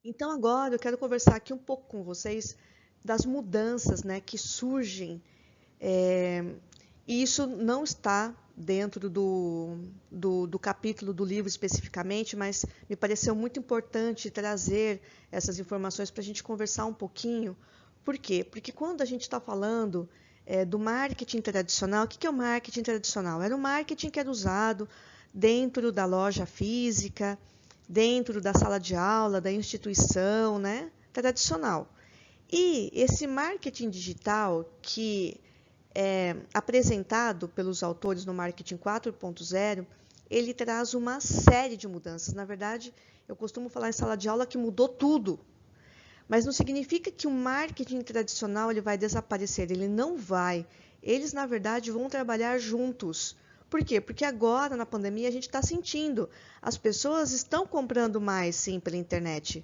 Então agora eu quero conversar aqui um pouco com vocês das mudanças, né, que surgem, e isso não está dentro do capítulo do livro especificamente, mas me pareceu muito importante trazer essas informações para a gente conversar um pouquinho. Por quê? Porque quando a gente está falando do marketing tradicional, o que é o marketing tradicional? Era o marketing que era usado dentro da loja física, dentro da sala de aula, da instituição, né? Tradicional. E esse marketing digital que é apresentado pelos autores no Marketing 4.0, ele traz uma série de mudanças. Na verdade, eu costumo falar em sala de aula que mudou tudo. Mas não significa que o marketing tradicional ele vai desaparecer, ele não vai. Eles, na verdade, vão trabalhar juntos. Por quê? Porque agora, na pandemia, a gente está sentindo. As pessoas estão comprando mais, sim, pela internet.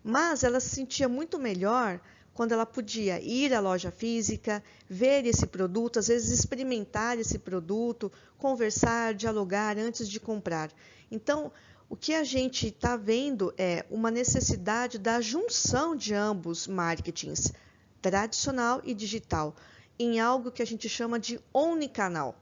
Mas ela se sentia muito melhor quando ela podia ir à loja física, ver esse produto, às vezes experimentar esse produto, conversar, dialogar antes de comprar. Então, o que a gente está vendo é uma necessidade da junção de ambos marketings, tradicional e digital, em algo que a gente chama de omnicanal.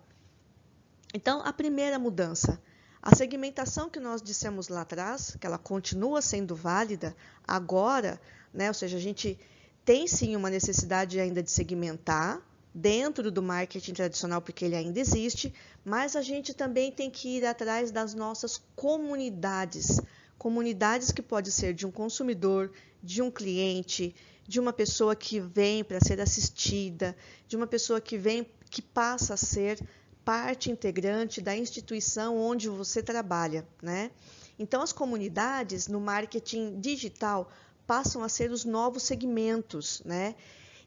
Então, a primeira mudança, a segmentação que nós dissemos lá atrás, que ela continua sendo válida agora, né? Ou seja, a gente tem sim uma necessidade ainda de segmentar dentro do marketing tradicional, porque ele ainda existe, mas a gente também tem que ir atrás das nossas comunidades. Comunidades que pode ser de um consumidor, de um cliente, de uma pessoa que vem para ser assistida, de uma pessoa que vem, que passa a ser parte integrante da instituição onde você trabalha, né? Então, as comunidades no marketing digital passam a ser os novos segmentos, né?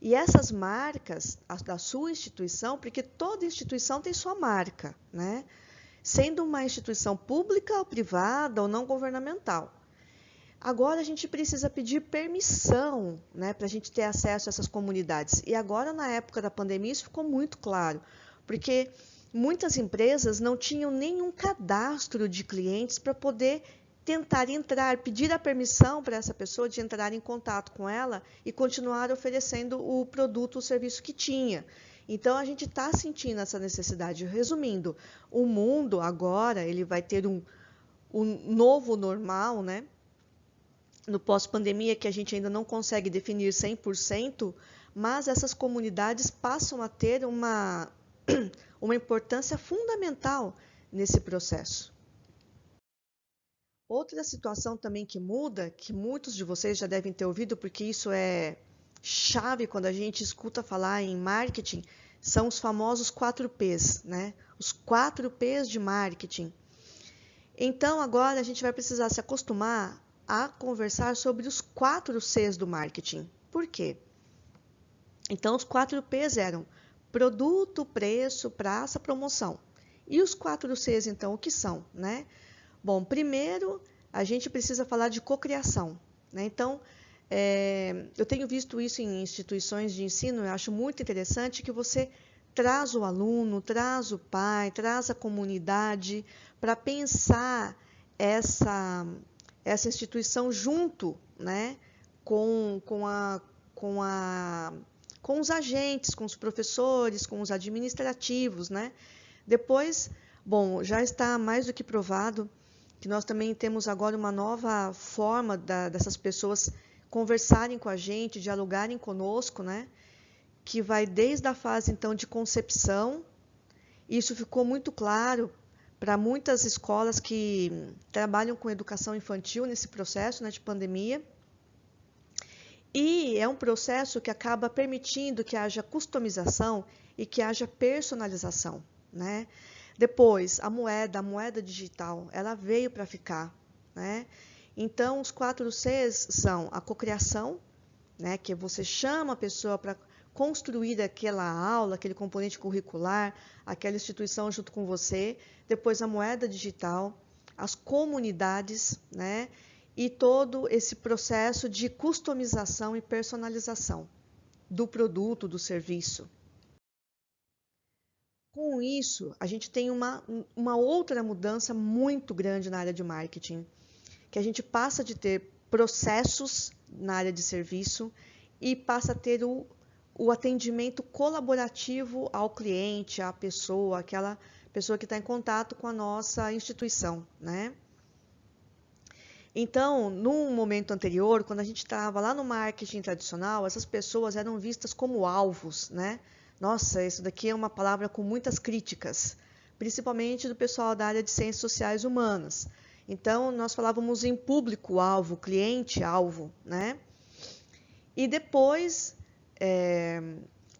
E essas marcas da sua instituição, porque toda instituição tem sua marca, né? Sendo uma instituição pública ou privada ou não governamental. Agora a gente precisa pedir permissão, né, para a gente ter acesso a essas comunidades. E agora, na época da pandemia, isso ficou muito claro, porque muitas empresas não tinham nenhum cadastro de clientes para poder tentar entrar, pedir a permissão para essa pessoa de entrar em contato com ela e continuar oferecendo o produto ou serviço que tinha. Então, a gente está sentindo essa necessidade. Resumindo, o mundo agora ele vai ter um novo normal, né? No pós-pandemia, que a gente ainda não consegue definir 100%, mas essas comunidades passam a ter uma importância fundamental nesse processo. Outra situação também que muda, que muitos de vocês já devem ter ouvido, porque isso é chave quando a gente escuta falar em marketing, são os famosos 4Ps, né? Os 4Ps de marketing. Então, agora a gente vai precisar se acostumar a conversar sobre os 4Cs do marketing. Por quê? Então, os 4Ps eram produto, preço, praça, promoção. E os 4Cs, então, o que são, né? Bom, primeiro, a gente precisa falar de cocriação, né? Então, eu tenho visto isso em instituições de ensino, eu acho muito interessante que você traz o aluno, traz o pai, traz a comunidade para pensar essa instituição junto, né, com os agentes, com os professores, com os administrativos, né? Depois, bom, já está mais do que provado que nós também temos agora uma nova forma dessas pessoas conversarem com a gente, dialogarem conosco, né? Que vai desde a fase, então, de concepção. Isso ficou muito claro para muitas escolas que trabalham com educação infantil nesse processo, né, de pandemia. E é um processo que acaba permitindo que haja customização e que haja personalização, né? Depois, a moeda digital, ela veio para ficar, né? Então, os 4Cs são a cocriação, né, que você chama a pessoa para construir aquela aula, aquele componente curricular, aquela instituição junto com você. Depois, a moeda digital, as comunidades, né, e todo esse processo de customização e personalização do produto, do serviço. Com isso, a gente tem uma outra mudança muito grande na área de marketing, que a gente passa de ter processos na área de serviço e passa a ter o atendimento colaborativo ao cliente, à pessoa, aquela pessoa que está em contato com a nossa instituição, né? Então, no momento anterior, quando a gente estava lá no marketing tradicional, essas pessoas eram vistas como alvos, né? Nossa, isso daqui é uma palavra com muitas críticas, principalmente do pessoal da área de ciências sociais humanas. Então, nós falávamos em público-alvo, cliente-alvo, né? E depois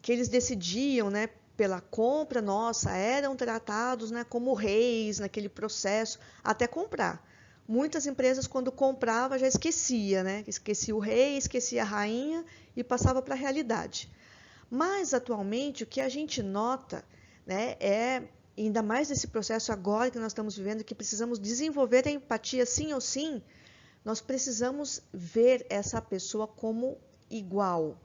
que eles decidiam, né, pela compra nossa, eram tratados, né, como reis naquele processo, até comprar. Muitas empresas, quando comprava, já esquecia, né? Esquecia o rei, esquecia a rainha e passava para a realidade. Mas, atualmente, o que a gente nota, né, ainda mais nesse processo agora que nós estamos vivendo, que precisamos desenvolver a empatia sim ou sim, nós precisamos ver essa pessoa como igual.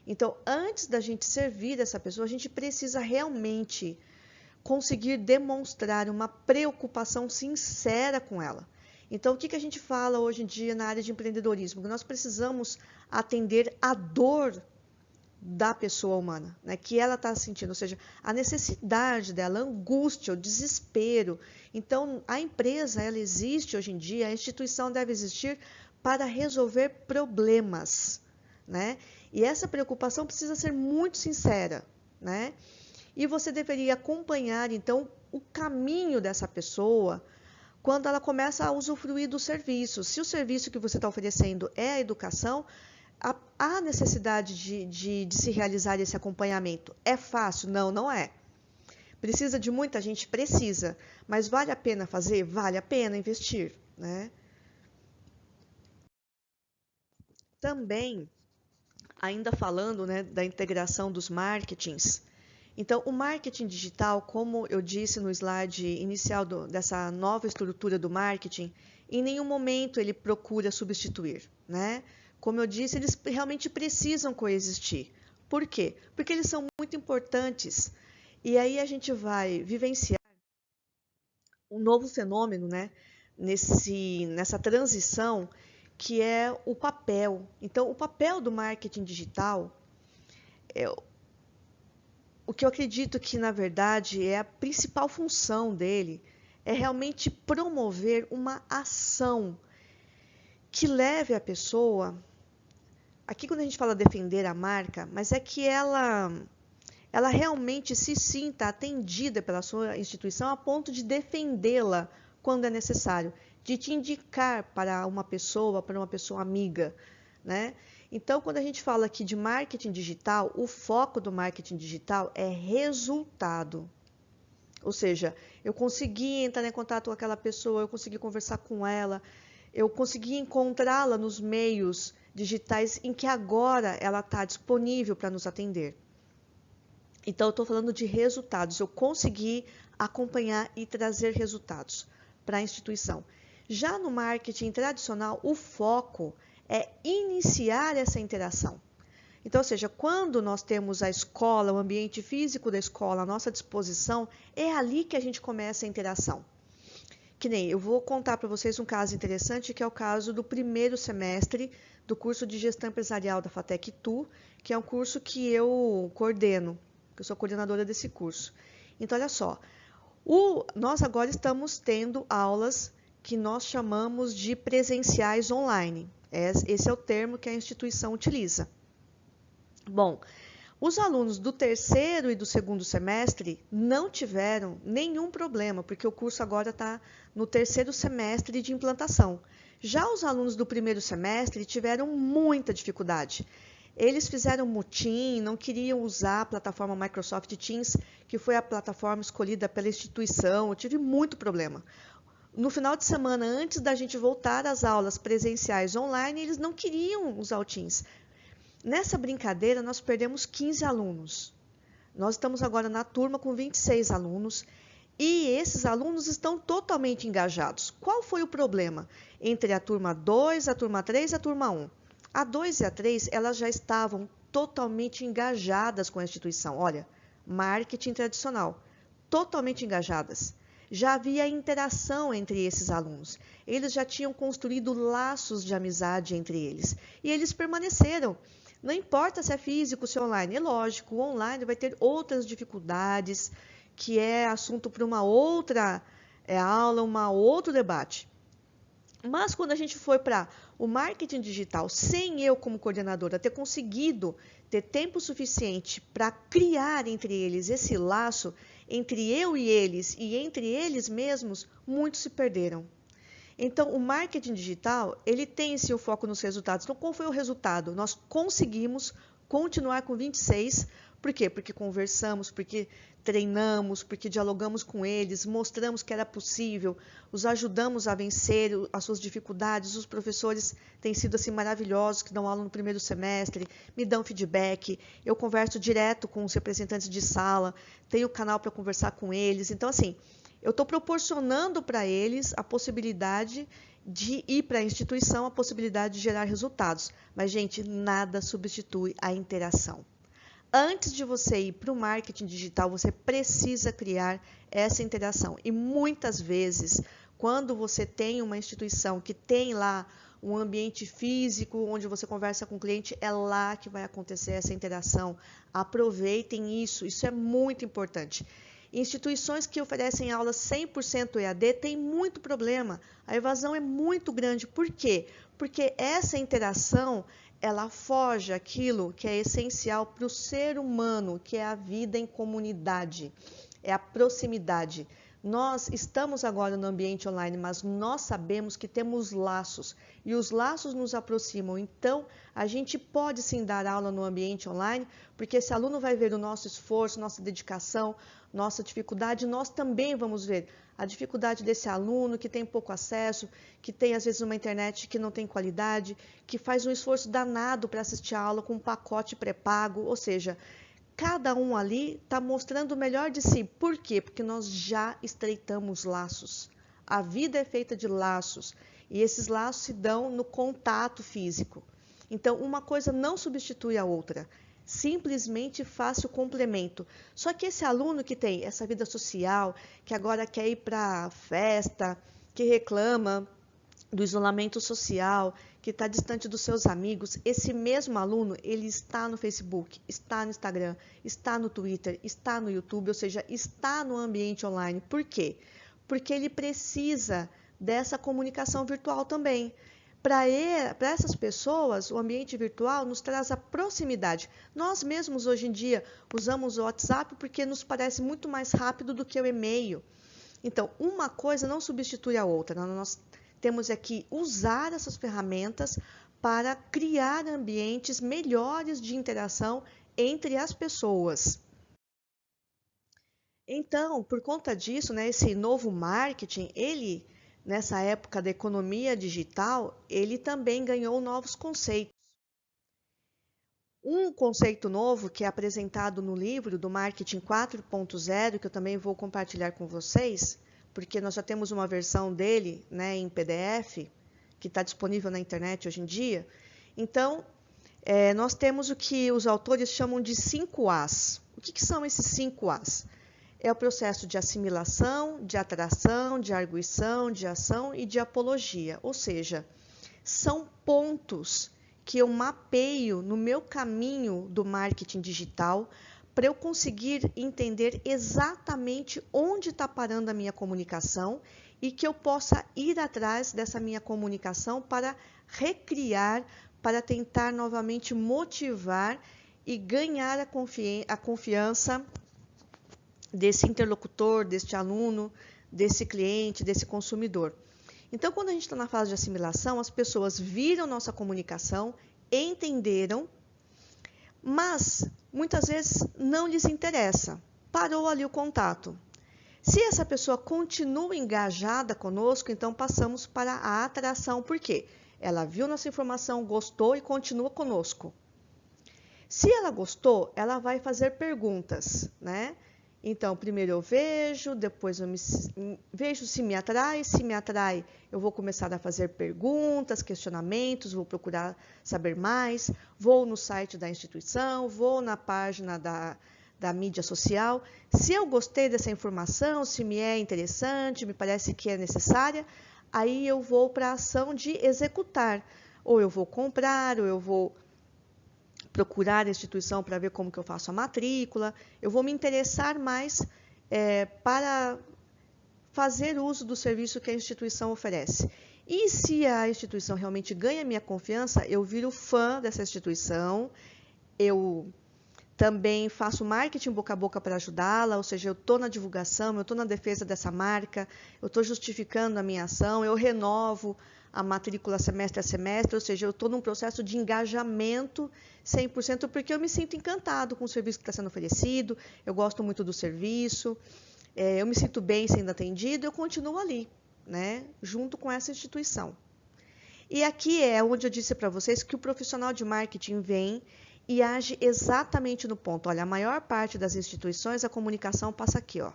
Então, antes da gente servir essa pessoa, a gente precisa realmente conseguir demonstrar uma preocupação sincera com ela. Então, o que a gente fala hoje em dia na área de empreendedorismo? Que nós precisamos atender a dor da pessoa humana, né, que ela está sentindo, ou seja, a necessidade dela, a angústia, o desespero. Então, a empresa, ela existe hoje em dia, a instituição deve existir para resolver problemas, né? E essa preocupação precisa ser muito sincera, né? E você deveria acompanhar, então, o caminho dessa pessoa quando ela começa a usufruir do serviço. Se o serviço que você está oferecendo é a educação, há necessidade de se realizar esse acompanhamento. É fácil? Não, não é. Precisa de muita gente? Precisa. Mas vale a pena fazer? Vale a pena investir, né? Também, ainda falando, né, da integração dos marketings. Então, o marketing digital, como eu disse no slide inicial dessa nova estrutura do marketing, em nenhum momento ele procura substituir, né? Como eu disse, eles realmente precisam coexistir. Por quê? Porque eles são muito importantes. E aí a gente vai vivenciar um novo fenômeno, né? Nessa transição, que é o papel. Então, o papel do marketing digital é o que eu acredito que, na verdade, é a principal função dele, é realmente promover uma ação que leve a pessoa. Aqui, quando a gente fala defender a marca, mas é que ela realmente se sinta atendida pela sua instituição a ponto de defendê-la quando é necessário, de te indicar para uma pessoa amiga, né? Então, quando a gente fala aqui de marketing digital, o foco do marketing digital é resultado. Ou seja, eu consegui entrar em contato com aquela pessoa, eu consegui conversar com ela, eu consegui encontrá-la nos meios digitais em que agora ela está disponível para nos atender. Então, eu estou falando de resultados. Eu consegui acompanhar e trazer resultados para a instituição. Já no marketing tradicional, o foco é iniciar essa interação. Então, ou seja, quando nós temos a escola, o ambiente físico da escola à nossa disposição, é ali que a gente começa a interação. Que nem eu vou contar para vocês um caso interessante, que é o caso do primeiro semestre do curso de Gestão Empresarial da FATEC ITU, que é um curso que eu coordeno, que eu sou coordenadora desse curso. Então, olha só, nós agora estamos tendo aulas que nós chamamos de presenciais online. Esse é o termo que a instituição utiliza. Bom, os alunos do terceiro e do segundo semestre não tiveram nenhum problema, porque o curso agora está no terceiro semestre de implantação. Já os alunos do primeiro semestre tiveram muita dificuldade. Eles fizeram mutim, não queriam usar a plataforma Microsoft Teams, que foi a plataforma escolhida pela instituição. Eu tive muito problema. No final de semana, antes da gente voltar às aulas presenciais online, eles não queriam usar o Teams. Nessa brincadeira, nós perdemos 15 alunos. Nós estamos agora na turma com 26 alunos e esses alunos estão totalmente engajados. Qual foi o problema entre a turma 2, a turma 3 e a turma 1? A 2 e a 3, elas já estavam totalmente engajadas com a instituição. Olha, marketing tradicional, totalmente engajadas. já havia interação entre esses alunos. Eles já tinham construído laços de amizade entre eles. E eles permaneceram. Não importa se é físico, se é online. É lógico, o online vai ter outras dificuldades, que é assunto para uma outra aula, um outro debate. Mas quando a gente foi para o marketing digital, sem eu como coordenadora ter conseguido ter tempo suficiente para criar entre eles esse laço, entre eu e entre eles mesmos, muitos se perderam. Então, o marketing digital, ele tem sim o foco nos resultados. Então, qual foi o resultado? Nós conseguimos continuar com 26. Por quê? Porque conversamos, porque treinamos, porque dialogamos com eles, mostramos que era possível, os ajudamos a vencer as suas dificuldades. Os professores têm sido assim maravilhosos, que dão aula no primeiro semestre, me dão feedback, eu converso direto com os representantes de sala, tenho canal para conversar com eles. Então, assim, eu estou proporcionando para eles a possibilidade de ir para a instituição, a possibilidade de gerar resultados. Mas, gente, nada substitui a interação. Antes de você ir para o marketing digital, você precisa criar essa interação. E muitas vezes, quando você tem uma instituição que tem lá um ambiente físico, onde você conversa com o cliente, é lá que vai acontecer essa interação. Aproveitem isso, isso é muito importante. Instituições que oferecem aulas 100% EAD têm muito problema. A evasão é muito grande. Por quê? Porque essa interação, ela foge aquilo que é essencial para o ser humano, que é a vida em comunidade, é a proximidade. Nós estamos agora no ambiente online, mas nós sabemos que temos laços e os laços nos aproximam. Então, a gente pode sim dar aula no ambiente online, porque esse aluno vai ver o nosso esforço, nossa dedicação, nossa dificuldade. Nós também vamos ver a dificuldade desse aluno que tem pouco acesso, que tem às vezes uma internet que não tem qualidade, que faz um esforço danado para assistir a aula com um pacote pré-pago, ou seja, cada um ali está mostrando o melhor de si. Por quê? Porque nós já estreitamos laços. A vida é feita de laços e esses laços se dão no contato físico. Então, uma coisa não substitui a outra. Simplesmente faça o complemento. Só que esse aluno que tem essa vida social, que agora quer ir para a festa, que reclama do isolamento social, que está distante dos seus amigos, esse mesmo aluno, ele está no Facebook, está no Instagram, está no Twitter, está no YouTube, ou seja, está no ambiente online. Por quê? Porque ele precisa dessa comunicação virtual também. Para essas pessoas, o ambiente virtual nos traz a proximidade. Nós mesmos, hoje em dia, usamos o WhatsApp porque nos parece muito mais rápido do que o e-mail. Então, uma coisa não substitui a outra. Nós temos que usar essas ferramentas para criar ambientes melhores de interação entre as pessoas. Então, por conta disso, esse novo marketing, ele, nessa época da economia digital, ele também ganhou novos conceitos. Um conceito novo que é apresentado no livro do Marketing 4.0, que eu também vou compartilhar com vocês, porque nós já temos uma versão dele em PDF, que está disponível na internet hoje em dia. Então, nós temos o que os autores chamam de 5 As. O que são esses 5 As? É o processo de assimilação, de atração, de arguição, de ação e de apologia. Ou seja, são pontos que eu mapeio no meu caminho do marketing digital para eu conseguir entender exatamente onde está parando a minha comunicação e que eu possa ir atrás dessa minha comunicação para recriar, para tentar novamente motivar e ganhar a confiança desse interlocutor, deste aluno, desse cliente, desse consumidor. Então, quando a gente está na fase de assimilação, as pessoas viram nossa comunicação, entenderam, mas muitas vezes não lhes interessa. Parou ali o contato. Se essa pessoa continua engajada conosco, então passamos para a atração. Por quê? Ela viu nossa informação, gostou e continua conosco. Se ela gostou, ela vai fazer perguntas, Então, primeiro eu vejo, depois eu vejo se me atrai, eu vou começar a fazer perguntas, questionamentos, vou procurar saber mais, vou no site da instituição, vou na página da da mídia social. Se eu gostei dessa informação, se me é interessante, me parece que é necessária, aí eu vou para a ação de executar. Ou eu vou comprar, ou eu vou procurar a instituição para ver como que eu faço a matrícula. Eu vou me interessar mais para fazer uso do serviço que a instituição oferece. E se a instituição realmente ganha minha confiança, eu viro fã dessa instituição, eu também faço marketing boca a boca para ajudá-la, ou seja, eu estou na divulgação, eu estou na defesa dessa marca, eu estou justificando a minha ação, eu renovo a matrícula semestre a semestre, ou seja, eu estou num processo de engajamento 100%, porque eu me sinto encantado com o serviço que está sendo oferecido, eu gosto muito do serviço, eu me sinto bem sendo atendido, eu continuo ali, né, junto com essa instituição. E aqui é onde eu disse para vocês que o profissional de marketing vem e age exatamente no ponto. Olha, a maior parte das instituições, a comunicação passa aqui, ó.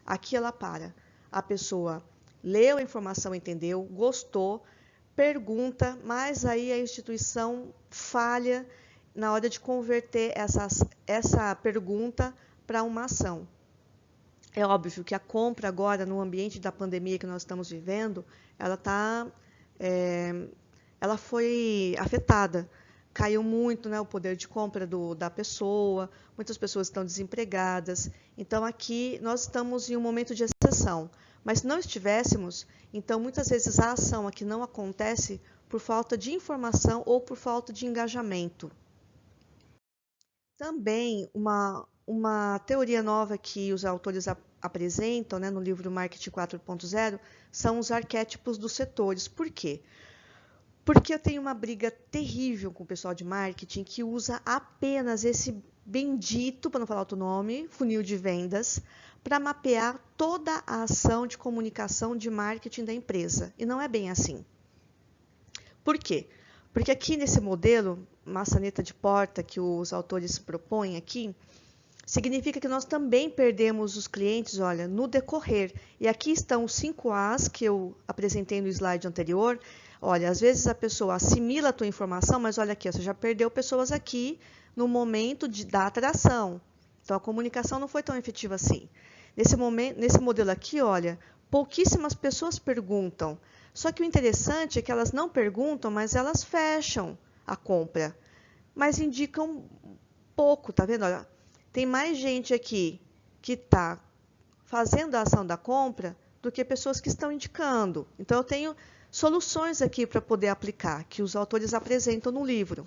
Aqui ela para. A pessoa leu a informação, entendeu, gostou, pergunta, mas aí a instituição falha na hora de converter essa pergunta para uma ação. É óbvio que a compra agora, no ambiente da pandemia que nós estamos vivendo, ela foi afetada. Caiu muito, né, o poder de compra da pessoa, muitas pessoas estão desempregadas. Então, aqui nós estamos em um momento de exceção. Mas se não estivéssemos, então muitas vezes a ação aqui não acontece por falta de informação ou por falta de engajamento. Também uma teoria nova que os autores apresentam, né, no livro Marketing 4.0 são os arquétipos dos setores. Por quê? Porque eu tenho uma briga terrível com o pessoal de marketing que usa apenas esse bendito, para não falar outro nome, funil de vendas, para mapear toda a ação de comunicação de marketing da empresa. E não é bem assim. Por quê? Porque aqui nesse modelo, maçaneta de porta, que os autores propõem aqui, significa que nós também perdemos os clientes, olha, no decorrer. E aqui estão os 5 As que eu apresentei no slide anterior. Olha, às vezes a pessoa assimila a tua informação, mas olha aqui, você já perdeu pessoas aqui no momento da atração. Então, a comunicação não foi tão efetiva assim. Nesse modelo aqui, olha, pouquíssimas pessoas perguntam. Só que o interessante é que elas não perguntam, mas elas fecham a compra. Mas indicam pouco, tá vendo? Olha, tem mais gente aqui que está fazendo a ação da compra do que pessoas que estão indicando. Então, eu tenho soluções aqui para poder aplicar, que os autores apresentam no livro.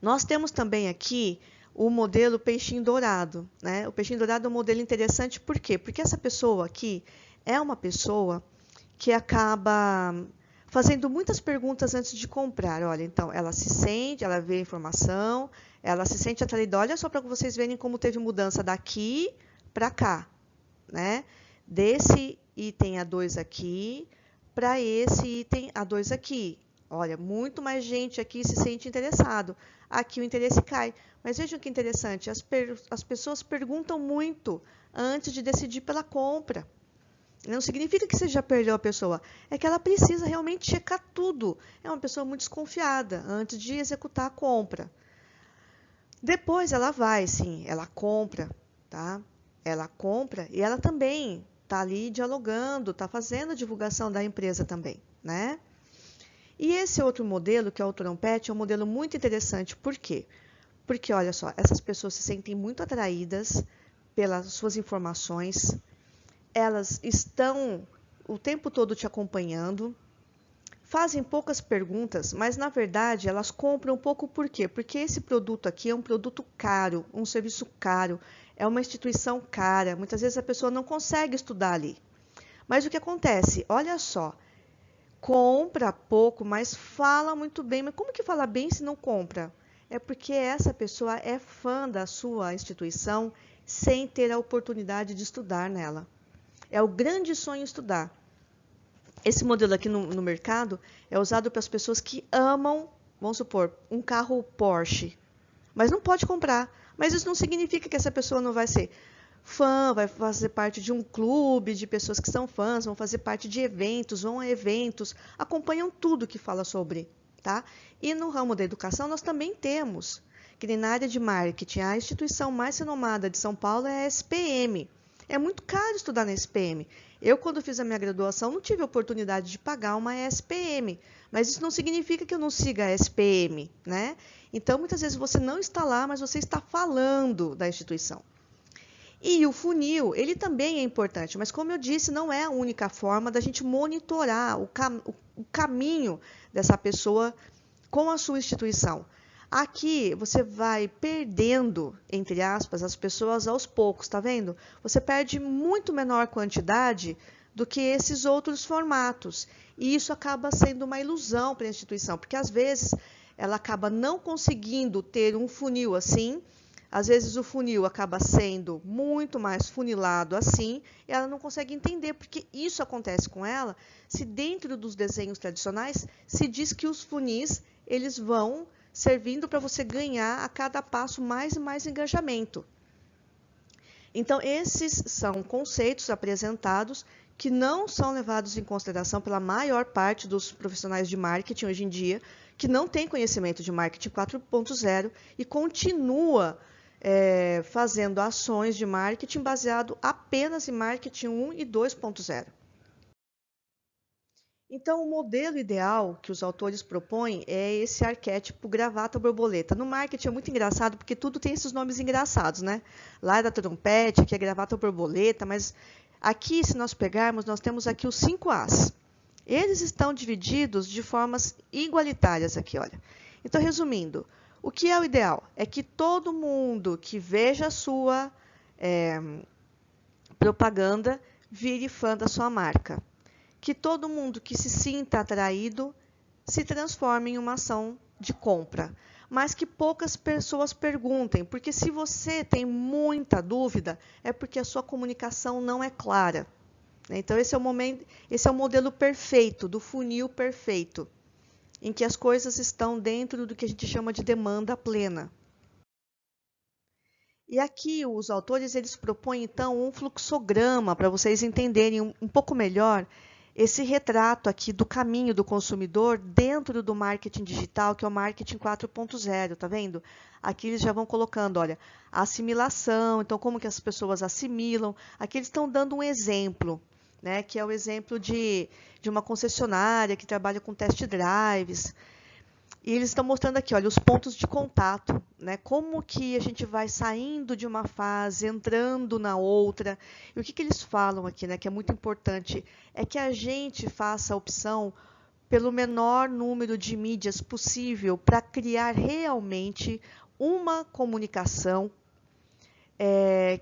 Nós temos também aqui o modelo peixinho dourado, né? O peixinho dourado é um modelo interessante, por quê? Porque essa pessoa aqui é uma pessoa que acaba fazendo muitas perguntas antes de comprar. Olha, então, ela se sente, ela vê a informação, ela se sente atraída. Olha só para vocês verem como teve mudança daqui para cá, né? Desse item A2 aqui para esse item A2 aqui. Olha, muito mais gente aqui se sente interessado. Aqui o interesse cai. Mas vejam que interessante, as pessoas perguntam muito antes de decidir pela compra. Não significa que você já perdeu a pessoa, é que ela precisa realmente checar tudo. É uma pessoa muito desconfiada antes de executar a compra. Depois ela vai, sim, ela compra, tá? Ela compra e ela também está ali dialogando, está fazendo a divulgação da empresa também, né? E esse outro modelo, que é o trompete, é um modelo muito interessante. Por quê? Porque, olha só, essas pessoas se sentem muito atraídas pelas suas informações, elas estão o tempo todo te acompanhando, fazem poucas perguntas, mas, na verdade, elas compram um pouco por quê? Porque esse produto aqui é um produto caro, um serviço caro, é uma instituição cara. Muitas vezes a pessoa não consegue estudar ali. Mas o que acontece? Olha só, compra pouco, mas fala muito bem. Mas como que fala bem se não compra? É porque essa pessoa é fã da sua instituição sem ter a oportunidade de estudar nela. É o grande sonho estudar. Esse modelo aqui no mercado é usado para as pessoas que amam, vamos supor, um carro Porsche, mas não pode comprar. Mas isso não significa que essa pessoa não vai ser fã, vai fazer parte de um clube de pessoas que são fãs, vão fazer parte de eventos, vão a eventos, acompanham tudo que fala sobre, tá? E no ramo da educação nós também temos que nem na área de marketing, a instituição mais renomada de São Paulo é a SPM. É muito caro estudar na SPM. Eu, quando fiz a minha graduação, não tive a oportunidade de pagar uma SPM, mas isso não significa que eu não siga a SPM, né? Então, muitas vezes você não está lá, mas você está falando da instituição. E o funil, ele também é importante, mas como eu disse, não é a única forma da gente monitorar o caminho dessa pessoa com a sua instituição. Aqui você vai perdendo, entre aspas, as pessoas aos poucos, tá vendo? Você perde muito menor quantidade do que esses outros formatos. E isso acaba sendo uma ilusão para a instituição, porque às vezes ela acaba não conseguindo ter um funil assim, às vezes o funil acaba sendo muito mais funilado assim, e ela não consegue entender porque isso acontece com ela, se dentro dos desenhos tradicionais se diz que os funis eles vão servindo para você ganhar a cada passo mais e mais engajamento. Então, esses são conceitos apresentados que não são levados em consideração pela maior parte dos profissionais de marketing hoje em dia, que não tem conhecimento de marketing 4.0 e continua fazendo ações de marketing baseado apenas em marketing 1 e 2.0. Então, o modelo ideal que os autores propõem é esse arquétipo gravata-borboleta. No marketing é muito engraçado porque tudo tem esses nomes engraçados, né? Lá é da trompete, aqui é gravata-borboleta, mas aqui, se nós pegarmos, nós temos aqui os 5 As. Eles estão divididos de formas igualitárias aqui, olha. Então, resumindo, o que é o ideal? É que todo mundo que veja a sua propaganda vire fã da sua marca. Que todo mundo que se sinta atraído se transforme em uma ação de compra. Mas que poucas pessoas perguntem, porque se você tem muita dúvida, é porque a sua comunicação não é clara. Então, esse é o modelo perfeito, do funil perfeito, em que as coisas estão dentro do que a gente chama de demanda plena. E aqui os autores eles propõem, então, um fluxograma para vocês entenderem um pouco melhor esse retrato aqui do caminho do consumidor dentro do marketing digital, que é o marketing 4.0, tá vendo? Aqui eles já vão colocando, olha, a assimilação, então como que as pessoas assimilam. Aqui eles estão dando um exemplo, né, que é o exemplo de uma concessionária que trabalha com test drives. E eles estão mostrando aqui, olha, os pontos de contato, né? Como que a gente vai saindo de uma fase, entrando na outra. E o que eles falam aqui, né, que é muito importante, é que a gente faça a opção pelo menor número de mídias possível para criar realmente uma comunicação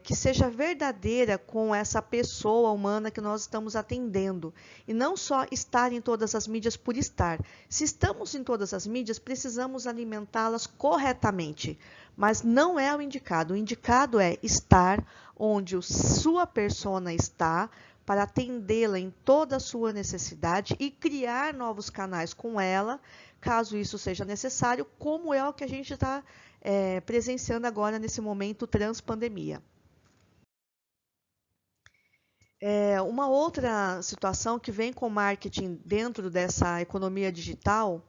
que seja verdadeira com essa pessoa humana que nós estamos atendendo. E não só estar em todas as mídias por estar. Se estamos em todas as mídias, precisamos alimentá-las corretamente. Mas não é o indicado. O indicado é estar onde a sua persona está, para atendê-la em toda a sua necessidade e criar novos canais com ela, caso isso seja necessário, como é o que a gente está presenciando agora nesse momento trans-pandemia. Uma outra situação que vem com o marketing dentro dessa economia digital,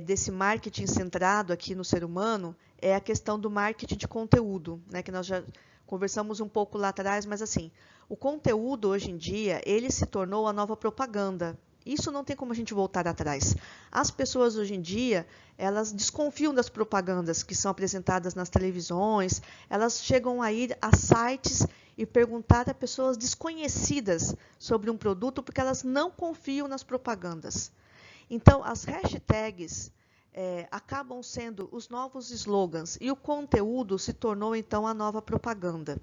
desse marketing centrado aqui no ser humano, é a questão do marketing de conteúdo, né, que nós já conversamos um pouco lá atrás, mas assim, o conteúdo hoje em dia, ele se tornou a nova propaganda. Isso não tem como a gente voltar atrás. As pessoas hoje em dia, elas desconfiam das propagandas que são apresentadas nas televisões, elas chegam a ir a sites e perguntar a pessoas desconhecidas sobre um produto porque elas não confiam nas propagandas. Então, as hashtags acabam sendo os novos slogans e o conteúdo se tornou, então, a nova propaganda.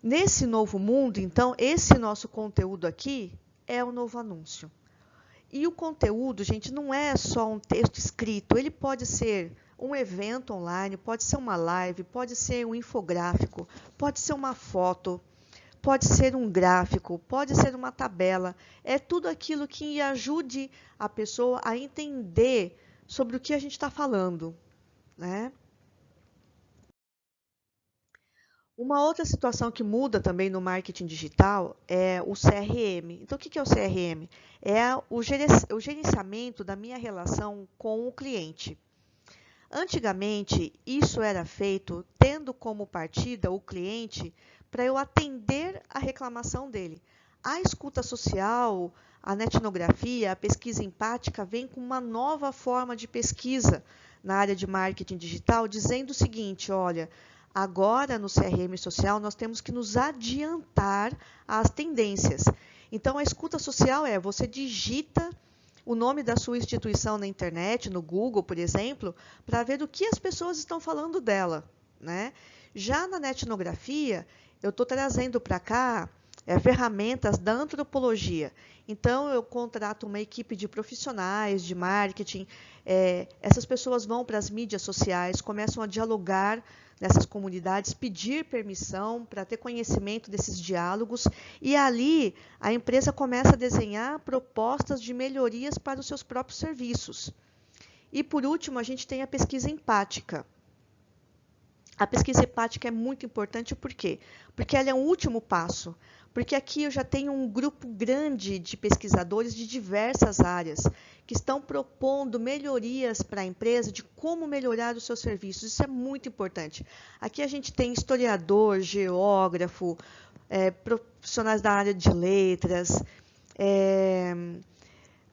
Nesse novo mundo, então, esse nosso conteúdo aqui é o novo anúncio. E o conteúdo, gente, não é só um texto escrito, ele pode ser um evento online, pode ser uma live, pode ser um infográfico, pode ser uma foto, pode ser um gráfico, pode ser uma tabela. É tudo aquilo que ajude a pessoa a entender sobre o que a gente está falando, né? Uma outra situação que muda também no marketing digital é o CRM. Então, o que é o CRM? É o gerenciamento da minha relação com o cliente. Antigamente, isso era feito tendo como partida o cliente para eu atender a reclamação dele. A escuta social, a etnografia, a pesquisa empática vem com uma nova forma de pesquisa na área de marketing digital, dizendo o seguinte: olha, agora no CRM social nós temos que nos adiantar às tendências. Então, a escuta social é você digita o nome da sua instituição na internet, no Google, por exemplo, para ver o que as pessoas estão falando dela, né? Já na etnografia, eu estou trazendo para cá ferramentas da antropologia. Então, eu contrato uma equipe de profissionais de marketing. Essas pessoas vão para as mídias sociais, começam a dialogar nessas comunidades, pedir permissão para ter conhecimento desses diálogos, e ali a empresa começa a desenhar propostas de melhorias para os seus próprios serviços. E por último, a gente tem a pesquisa empática. A pesquisa empática é muito importante, por quê? Porque ela é um último passo. Porque aqui eu já tenho um grupo grande de pesquisadores de diversas áreas que estão propondo melhorias para a empresa de como melhorar os seus serviços. Isso é muito importante. Aqui a gente tem historiador, geógrafo, profissionais da área de letras,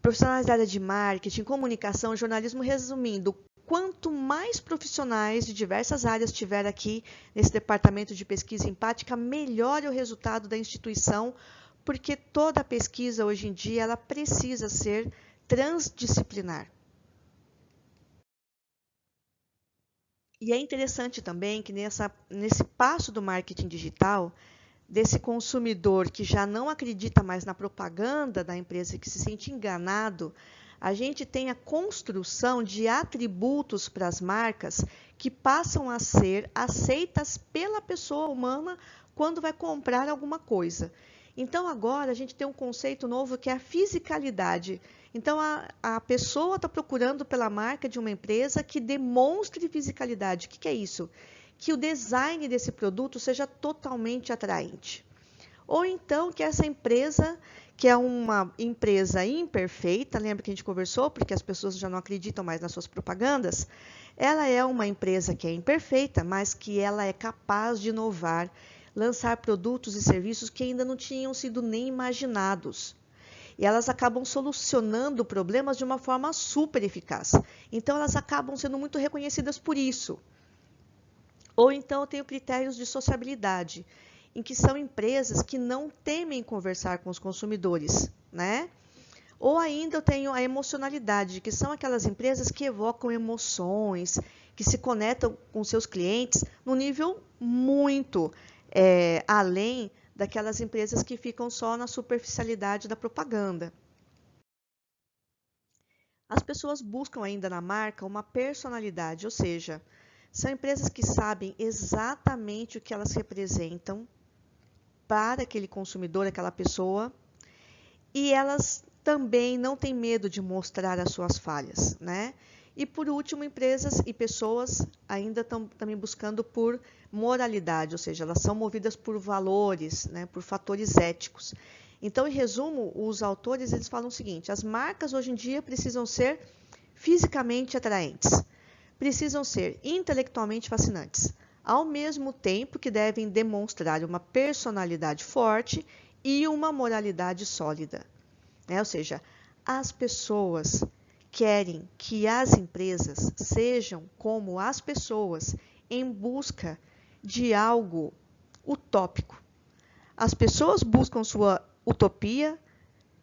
profissionais da área de marketing, comunicação, jornalismo. Resumindo, quanto mais profissionais de diversas áreas tiver aqui nesse departamento de pesquisa empática, melhor é o resultado da instituição, porque toda pesquisa hoje em dia ela precisa ser transdisciplinar. E é interessante também que nesse passo do marketing digital, desse consumidor que já não acredita mais na propaganda da empresa, que se sente enganado, a gente tem a construção de atributos para as marcas que passam a ser aceitas pela pessoa humana quando vai comprar alguma coisa. Então, agora, a gente tem um conceito novo que é a fisicalidade. Então, a pessoa está procurando pela marca de uma empresa que demonstre fisicalidade. O que é isso? Que o design desse produto seja totalmente atraente. Ou então que essa empresa, que é uma empresa imperfeita, lembra que a gente conversou, porque as pessoas já não acreditam mais nas suas propagandas, ela é uma empresa que é imperfeita, mas que ela é capaz de inovar, lançar produtos e serviços que ainda não tinham sido nem imaginados. E elas acabam solucionando problemas de uma forma super eficaz. Então, elas acabam sendo muito reconhecidas por isso. Ou então, eu tenho critérios de sociabilidade, em que são empresas que não temem conversar com os consumidores, né? Ou ainda eu tenho a emocionalidade, que são aquelas empresas que evocam emoções, que se conectam com seus clientes no nível muito além daquelas empresas que ficam só na superficialidade da propaganda. As pessoas buscam ainda na marca uma personalidade, ou seja, são empresas que sabem exatamente o que elas representam para aquele consumidor, aquela pessoa, e elas também não têm medo de mostrar as suas falhas, né? E por último, empresas e pessoas ainda estão também buscando por moralidade, ou seja, elas são movidas por valores, né, por fatores éticos. Então, em resumo, os autores eles falam o seguinte: as marcas hoje em dia precisam ser fisicamente atraentes, precisam ser intelectualmente fascinantes, ao mesmo tempo que devem demonstrar uma personalidade forte e uma moralidade sólida. Ou seja, as pessoas querem que as empresas sejam como as pessoas em busca de algo utópico. As pessoas buscam sua utopia,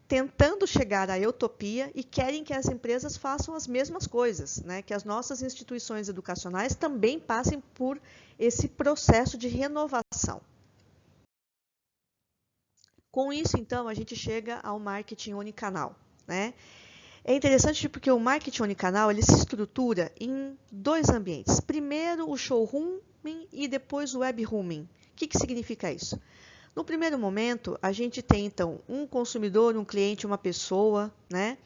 tentando chegar à utopia e querem que as empresas façam as mesmas coisas, né? Que as nossas instituições educacionais também passem por esse processo de renovação. Com isso, então, a gente chega ao marketing unicanal, né? É interessante porque o marketing unicanal ele se estrutura em dois ambientes. Primeiro, o showrooming e depois o webrooming. O que significa isso? No primeiro momento, a gente tem, então, um consumidor, um cliente, uma pessoa, né,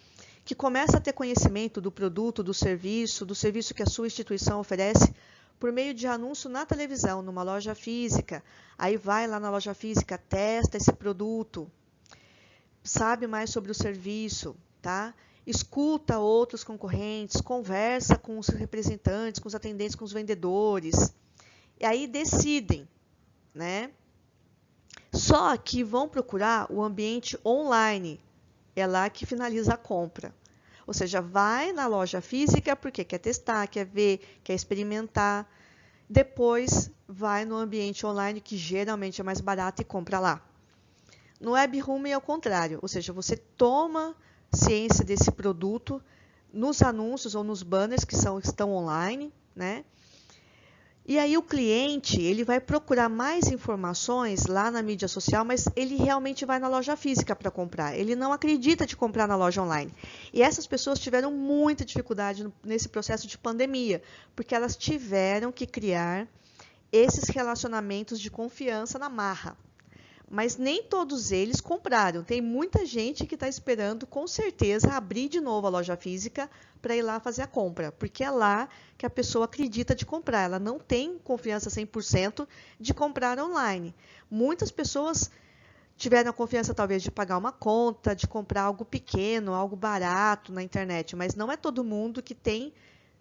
que começa a ter conhecimento do produto, do serviço que a sua instituição oferece por meio de anúncio na televisão, numa loja física. Aí vai lá na loja física, testa esse produto, sabe mais sobre o serviço, tá? Escuta outros concorrentes, conversa com os representantes, com os atendentes, com os vendedores. E aí decidem, né? Só que vão procurar o ambiente online. É lá que finaliza a compra. Ou seja, vai na loja física porque quer testar, quer ver, quer experimentar. Depois vai no ambiente online, que geralmente é mais barato, e compra lá. No webroom é o contrário, ou seja, você toma ciência desse produto nos anúncios ou nos banners que estão online, né? E aí o cliente, ele vai procurar mais informações lá na mídia social, mas ele realmente vai na loja física para comprar. Ele não acredita de comprar na loja online. E essas pessoas tiveram muita dificuldade nesse processo de pandemia, porque elas tiveram que criar esses relacionamentos de confiança na marra. Mas nem todos eles compraram. Tem muita gente que está esperando, com certeza, abrir de novo a loja física para ir lá fazer a compra, porque é lá que a pessoa acredita de comprar. Ela não tem confiança 100% de comprar online. Muitas pessoas tiveram a confiança, talvez, de pagar uma conta, de comprar algo pequeno, algo barato na internet, mas não é todo mundo que tem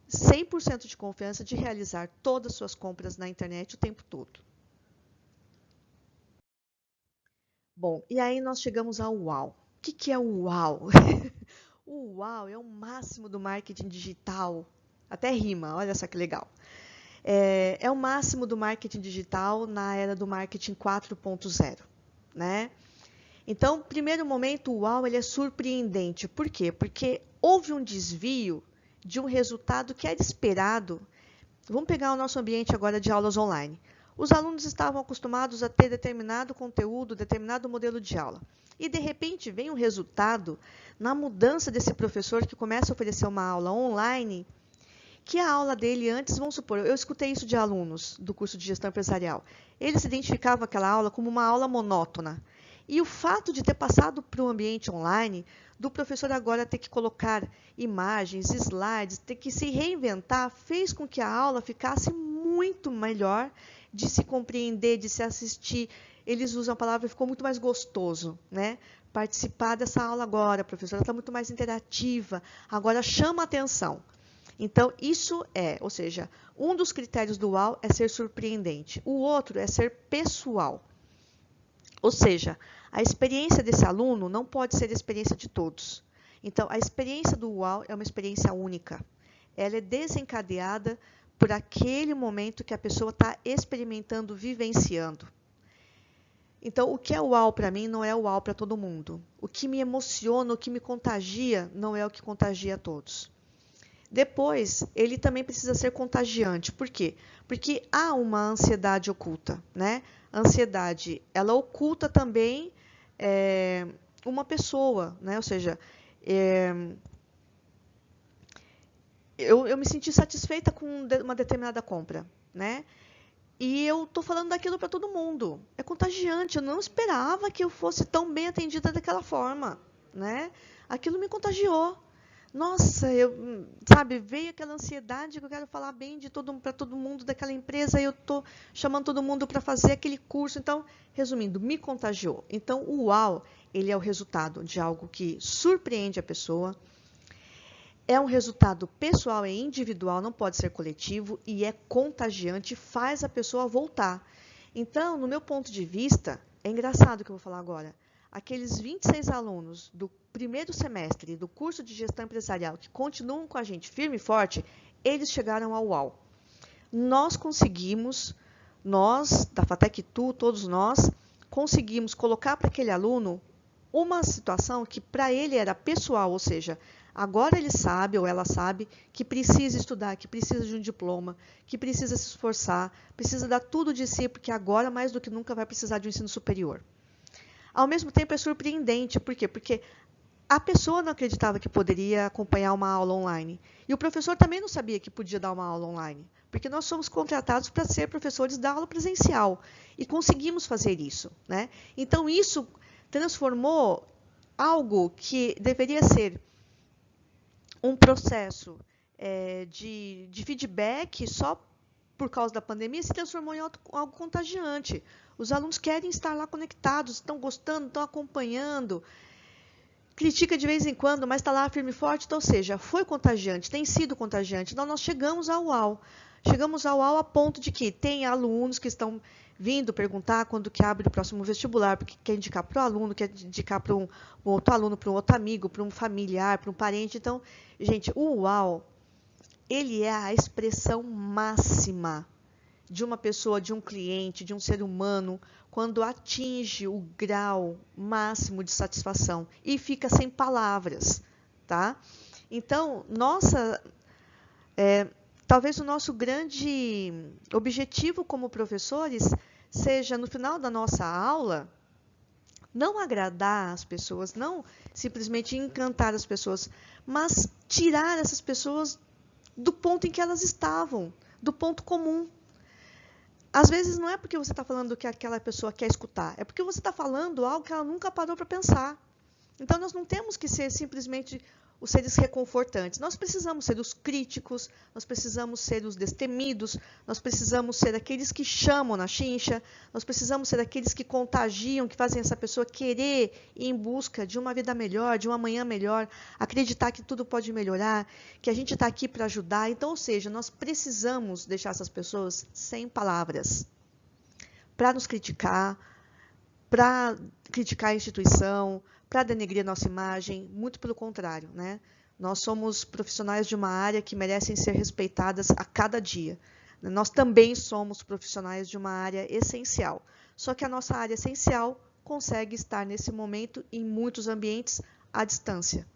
100% de confiança de realizar todas as suas compras na internet o tempo todo. Bom, e aí nós chegamos ao UAU. O que é o UAU? O UAU é o máximo do marketing digital. Até rima, olha só que legal. É o máximo do marketing digital na era do marketing 4.0, né? Então, primeiro momento, o UAU ele é surpreendente. Por quê? Porque houve um desvio de um resultado que era esperado. Vamos pegar o nosso ambiente agora de aulas online. Os alunos estavam acostumados a ter determinado conteúdo, determinado modelo de aula. E, de repente, vem um resultado na mudança desse professor que começa a oferecer uma aula online, que a aula dele antes, vamos supor, eu escutei isso de alunos do curso de gestão empresarial. Eles identificavam aquela aula como uma aula monótona. E o fato de ter passado para o ambiente online, do professor agora ter que colocar imagens, slides, ter que se reinventar, fez com que a aula ficasse muito melhor de se compreender, de se assistir. Eles usam a palavra, ficou muito mais gostoso, né? Participar dessa aula agora, a professora está muito mais interativa, agora chama a atenção. Então, isso ou seja, um dos critérios do UAU é ser surpreendente, o outro é ser pessoal. Ou seja, a experiência desse aluno não pode ser a experiência de todos. Então, a experiência do UAU é uma experiência única. Ela é desencadeada por aquele momento que a pessoa está experimentando, vivenciando. Então, o que é uau para mim não é uau para todo mundo. O que me emociona, o que me contagia, não é o que contagia a todos. Depois, ele também precisa ser contagiante. Por quê? Porque há uma ansiedade oculta, né? A ansiedade, ela oculta também uma pessoa, né? Ou seja, eu me senti satisfeita com uma determinada compra, né? E eu estou falando daquilo para todo mundo. É contagiante. Eu não esperava que eu fosse tão bem atendida daquela forma, né? Aquilo me contagiou. Nossa, sabe, veio aquela ansiedade que eu quero falar bem para todo mundo daquela empresa. Eu estou chamando todo mundo para fazer aquele curso. Então, resumindo, me contagiou. Então, o UAU, ele é o resultado de algo que surpreende a pessoa. É um resultado pessoal e individual, não pode ser coletivo, e é contagiante, faz a pessoa voltar. Então, no meu ponto de vista, é engraçado o que eu vou falar agora. Aqueles 26 alunos do primeiro semestre do curso de gestão empresarial que continuam com a gente firme e forte, eles chegaram ao UAU. Nós conseguimos, nós, da FATEC TU, todos nós, conseguimos colocar para aquele aluno uma situação que para ele era pessoal, ou seja, agora ele sabe ou ela sabe que precisa estudar, que precisa de um diploma, que precisa se esforçar, precisa dar tudo de si, porque agora mais do que nunca vai precisar de um ensino superior. Ao mesmo tempo é surpreendente, por quê? Porque a pessoa não acreditava que poderia acompanhar uma aula online. E o professor também não sabia que podia dar uma aula online, porque nós somos contratados para ser professores da aula presencial e conseguimos fazer isso, né? Então isso transformou algo que deveria ser um processo de feedback só por causa da pandemia, se transformou em algo contagiante. Os alunos querem estar lá conectados, estão gostando, estão acompanhando. critica de vez em quando, mas está lá firme e forte, então, ou seja, foi contagiante, tem sido contagiante. Então, nós chegamos ao UAU. Chegamos ao UAU a ponto de que tem alunos que estão vindo perguntar quando que abre o próximo vestibular, porque quer indicar para o aluno, quer indicar para um outro aluno, para um outro amigo, para um familiar, para um parente. Então, gente, o UAU, ele é a expressão máxima de uma pessoa, de um cliente, de um ser humano, quando atinge o grau máximo de satisfação e fica sem palavras, tá? Então, talvez o nosso grande objetivo como professores seja, no final da nossa aula, não agradar as pessoas, não simplesmente encantar as pessoas, mas tirar essas pessoas do ponto em que elas estavam, do ponto comum. Às vezes não é porque você está falando o que aquela pessoa quer escutar, é porque você está falando algo que ela nunca parou para pensar. Então, nós não temos que ser simplesmente os seres reconfortantes. Nós precisamos ser os críticos, nós precisamos ser os destemidos, nós precisamos ser aqueles que chamam na chincha, nós precisamos ser aqueles que contagiam, que fazem essa pessoa querer ir em busca de uma vida melhor, de um amanhã melhor, acreditar que tudo pode melhorar, que a gente está aqui para ajudar. Então, ou seja, nós precisamos deixar essas pessoas sem palavras para nos criticar, para criticar a instituição, para denegrir a nossa imagem, muito pelo contrário, né? Nós somos profissionais de uma área que merecem ser respeitadas a cada dia. Nós também somos profissionais de uma área essencial. Só que a nossa área essencial consegue estar nesse momento em muitos ambientes à distância.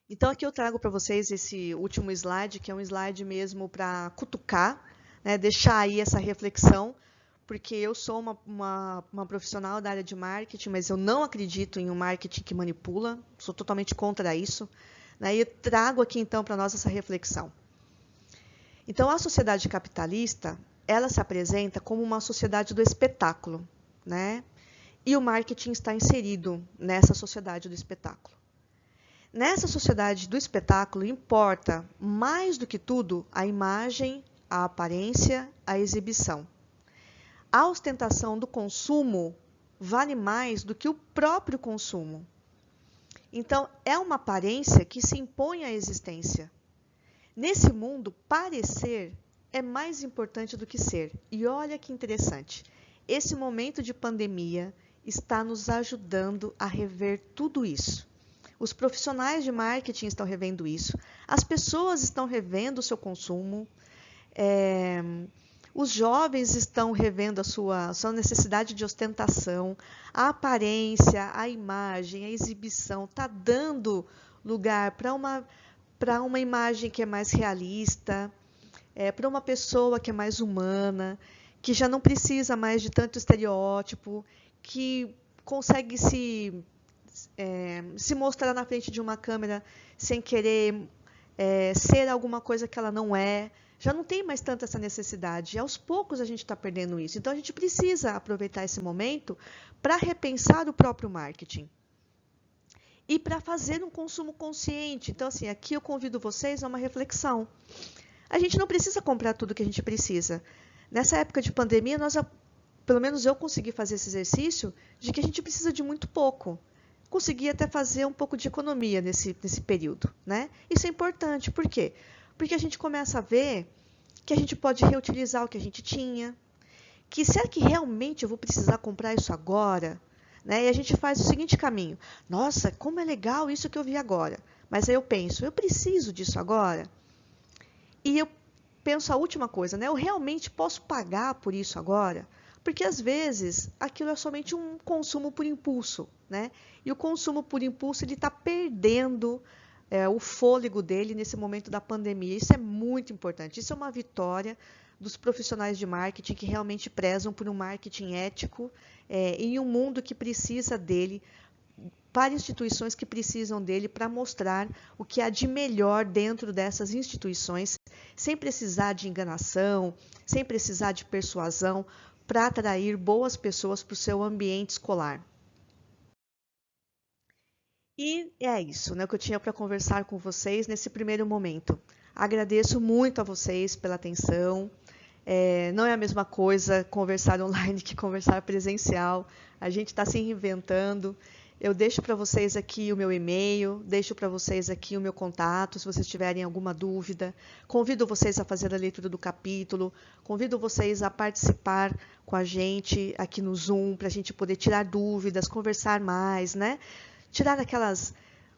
Então aqui eu trago para vocês esse último slide, que é um slide mesmo para cutucar, né? Deixar aí essa reflexão, porque eu sou uma profissional da área de marketing, mas eu não acredito em um marketing que manipula, sou totalmente contra isso, né? E eu trago aqui, então, para nós essa reflexão. Então, a sociedade capitalista, ela se apresenta como uma sociedade do espetáculo, né? E o marketing está inserido nessa sociedade do espetáculo. Nessa sociedade do espetáculo, importa, mais do que tudo, a imagem, a aparência, a exibição. A ostentação do consumo vale mais do que o próprio consumo. Então, é uma aparência que se impõe à existência. Nesse mundo, parecer é mais importante do que ser. E olha que interessante, esse momento de pandemia está nos ajudando a rever tudo isso. Os profissionais de marketing estão revendo isso, as pessoas estão revendo o seu consumo, os jovens estão revendo a sua necessidade de ostentação, a aparência, a imagem, a exibição, está dando lugar para uma imagem que é mais realista, para uma pessoa que é mais humana, que já não precisa mais de tanto estereótipo, que consegue se mostrar na frente de uma câmera sem querer ser alguma coisa que ela não é. Já não tem mais tanta essa necessidade. E aos poucos a gente está perdendo isso. Então, a gente precisa aproveitar esse momento para repensar o próprio marketing. E para fazer um consumo consciente. Então, assim, aqui eu convido vocês a uma reflexão. A gente não precisa comprar tudo que a gente precisa. Nessa época de pandemia, pelo menos eu consegui fazer esse exercício de que a gente precisa de muito pouco. Consegui até fazer um pouco de economia nesse período, né? Isso é importante. Por quê? Porque a gente começa a ver que a gente pode reutilizar o que a gente tinha, que será que realmente eu vou precisar comprar isso agora? Né? E a gente faz o seguinte caminho, nossa, como é legal isso que eu vi agora, mas aí eu penso, eu preciso disso agora? E eu penso a última coisa, né? Eu realmente posso pagar por isso agora? Porque às vezes aquilo é somente um consumo por impulso, né? E o consumo por impulso ele está perdendo o fôlego dele nesse momento da pandemia. Isso é muito importante. Isso é uma vitória dos profissionais de marketing que realmente prezam por um marketing ético em um mundo que precisa dele, para instituições que precisam dele para mostrar o que há de melhor dentro dessas instituições, sem precisar de enganação, sem precisar de persuasão, para atrair boas pessoas para o seu ambiente escolar. E é isso, né, que eu tinha para conversar com vocês nesse primeiro momento. Agradeço muito a vocês pela atenção. Não é a mesma coisa conversar online que conversar presencial. A gente está se reinventando. Eu deixo para vocês aqui o meu e-mail, deixo para vocês aqui o meu contato, se vocês tiverem alguma dúvida. Convido vocês a fazer a leitura do capítulo, convido vocês a participar com a gente aqui no Zoom, para a gente poder tirar dúvidas, conversar mais, né?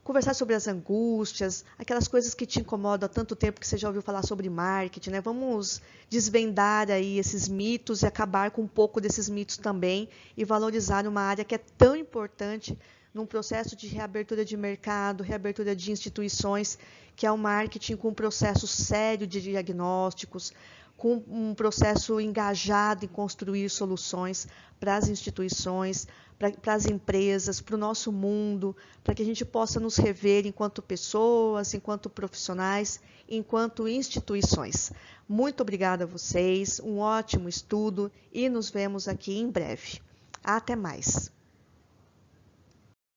Conversar sobre as angústias, aquelas coisas que te incomodam há tanto tempo que você já ouviu falar sobre marketing, né? Vamos desvendar aí esses mitos e acabar com um pouco desses mitos também e valorizar uma área que é tão importante num processo de reabertura de mercado, reabertura de instituições, que é o marketing com um processo sério de diagnósticos, com um processo engajado em construir soluções para as instituições, para as empresas, para o nosso mundo, para que a gente possa nos rever enquanto pessoas, enquanto profissionais, enquanto instituições. Muito obrigada a vocês, um ótimo estudo e nos vemos aqui em breve. Até mais!